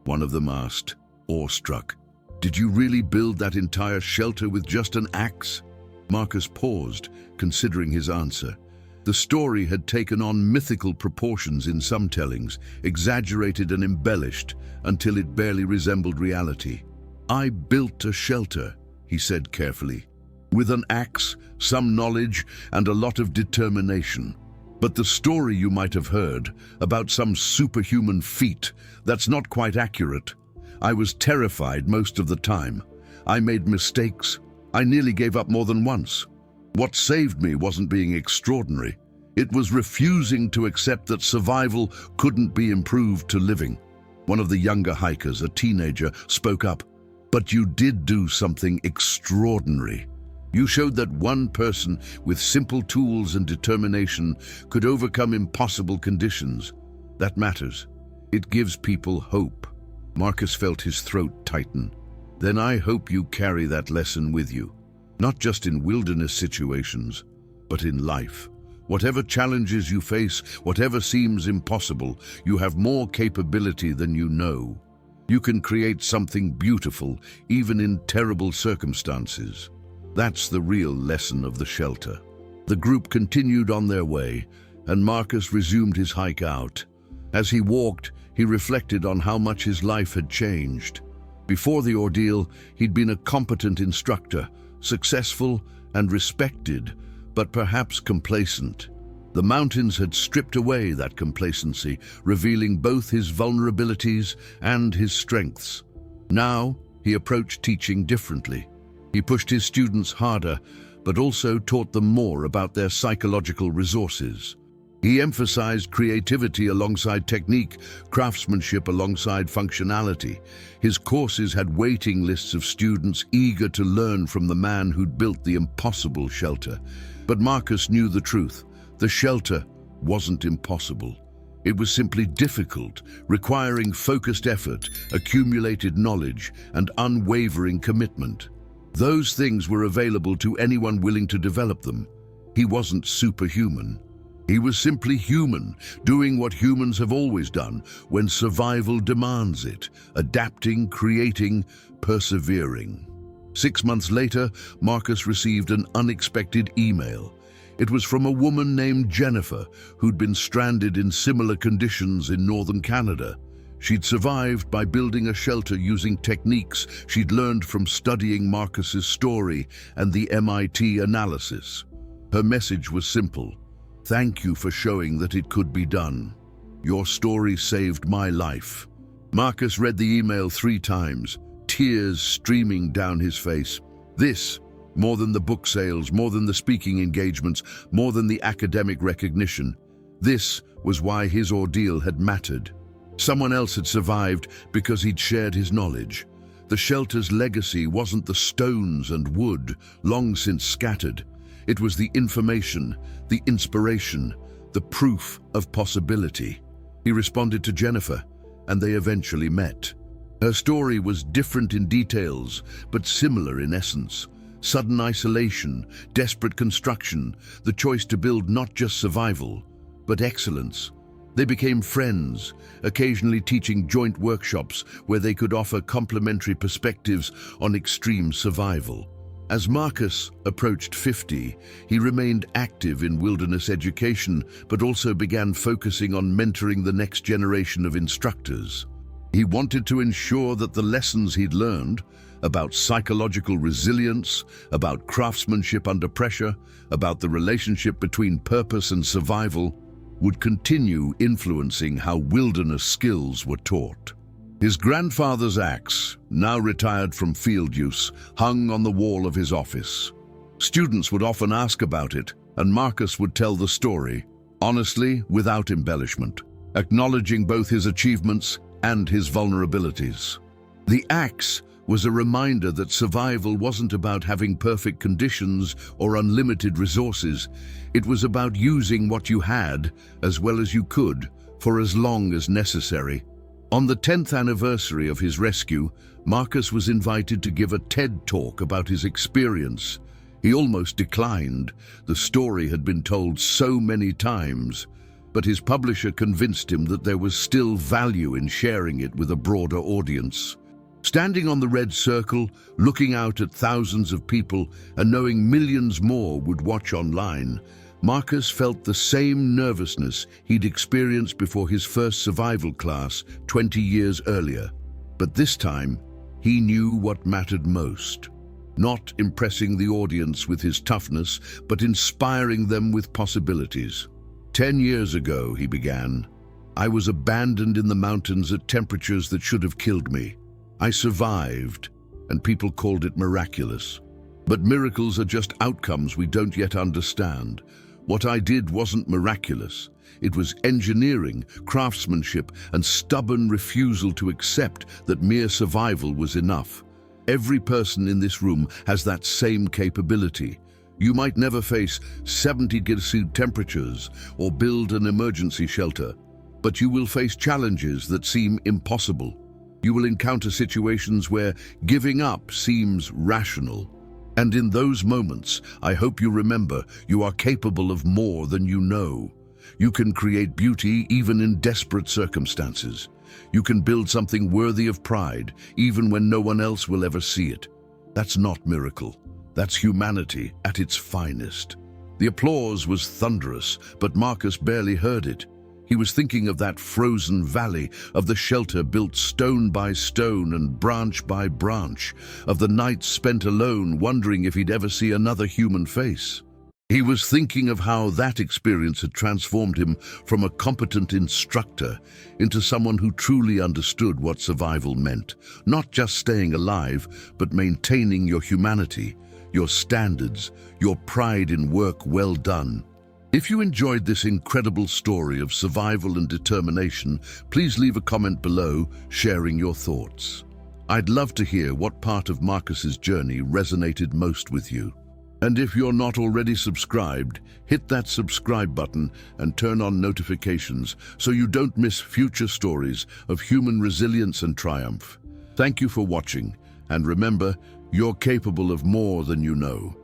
one of them asked, awestruck. "Did you really build that entire shelter with just an axe?" Marcus paused, considering his answer. The story had taken on mythical proportions in some tellings, exaggerated and embellished until it barely resembled reality. "I built a shelter," he said carefully, "with an axe, some knowledge, and a lot of determination. But the story you might have heard about some superhuman feat, that's not quite accurate. I was terrified most of the time. I made mistakes. I nearly gave up more than once. What saved me wasn't being extraordinary. It was refusing to accept that survival couldn't be improved to living." One of the younger hikers, a teenager, spoke up. "But you did do something extraordinary. You showed that one person with simple tools and determination could overcome impossible conditions. That matters. It gives people hope." Marcus felt his throat tighten. "Then I hope you carry that lesson with you, not just in wilderness situations, but in life. Whatever challenges you face, whatever seems impossible, you have more capability than you know. You can create something beautiful, even in terrible circumstances. That's the real lesson of the shelter." The group continued on their way, and Marcus resumed his hike out. As he walked, he reflected on how much his life had changed. Before the ordeal, he'd been a competent instructor, successful and respected, but perhaps complacent. The mountains had stripped away that complacency, revealing both his vulnerabilities and his strengths. Now, he approached teaching differently. He pushed his students harder, but also taught them more about their psychological resources. He emphasized creativity alongside technique, craftsmanship alongside functionality. His courses had waiting lists of students eager to learn from the man who'd built the impossible shelter. But Marcus knew the truth. The shelter wasn't impossible. It was simply difficult, requiring focused effort, accumulated knowledge, and unwavering commitment. Those things were available to anyone willing to develop them. He wasn't superhuman. He was simply human, doing what humans have always done when survival demands it, adapting, creating, persevering. 6 months later, Marcus received an unexpected email. It was from a woman named Jennifer, who'd been stranded in similar conditions in northern Canada. She'd survived by building a shelter using techniques she'd learned from studying Marcus's story and the MIT analysis. Her message was simple. "Thank you for showing that it could be done. Your story saved my life." Marcus read the email 3 times, tears streaming down his face. This, more than the book sales, more than the speaking engagements, more than the academic recognition, this was why his ordeal had mattered. Someone else had survived because he'd shared his knowledge. The shelter's legacy wasn't the stones and wood, long since scattered. It was the information, the inspiration, the proof of possibility. He responded to Jennifer, and they eventually met. Her story was different in details, but similar in essence. sudden isolation, desperate construction, the choice to build not just survival, but excellence. They became friends, occasionally teaching joint workshops where they could offer complementary perspectives on extreme survival. As Marcus approached 50, he remained active in wilderness education, but also began focusing on mentoring the next generation of instructors. He wanted to ensure that the lessons he'd learned about psychological resilience, about craftsmanship under pressure, about the relationship between purpose and survival, would continue influencing how wilderness skills were taught. His grandfather's axe, now retired from field use, hung on the wall of his office. Students would often ask about it, and Marcus would tell the story, honestly, without embellishment, acknowledging both his achievements and his vulnerabilities. The axe was a reminder that survival wasn't about having perfect conditions or unlimited resources. It was about using what you had as well as you could for as long as necessary. On the 10th anniversary of his rescue, Marcus was invited to give a TED talk about his experience. He almost declined. The story had been told so many times, but his publisher convinced him that there was still value in sharing it with a broader audience. Standing on the red circle, looking out at thousands of people and knowing millions more would watch online, Marcus felt the same nervousness he'd experienced before his first survival class 20 years earlier. But this time, he knew what mattered most. Not impressing the audience with his toughness, but inspiring them with possibilities. 10 years ago, he began, I was abandoned in the mountains at temperatures that should have killed me. I survived, and people called it miraculous. But miracles are just outcomes we don't yet understand. What I did wasn't miraculous. It was engineering, craftsmanship, and stubborn refusal to accept that mere survival was enough. Every person in this room has that same capability. You might never face 70°C temperatures or build an emergency shelter, but you will face challenges that seem impossible. You will encounter situations where giving up seems rational. And in those moments, I hope you remember, you are capable of more than you know. You can create beauty even in desperate circumstances. You can build something worthy of pride, even when no one else will ever see it. That's not miracle. That's humanity at its finest. The applause was thunderous, but Marcus barely heard it. He was thinking of that frozen valley, of the shelter built stone by stone and branch by branch, of the nights spent alone wondering if he'd ever see another human face. He was thinking of how that experience had transformed him from a competent instructor into someone who truly understood what survival meant. Not just staying alive, but maintaining your humanity, your standards, your pride in work well done. If you enjoyed this incredible story of survival and determination, please leave a comment below sharing your thoughts. I'd love to hear what part of Marcus's journey resonated most with you. And if you're not already subscribed, hit that subscribe button and turn on notifications so you don't miss future stories of human resilience and triumph. Thank you for watching, and remember, you're capable of more than you know.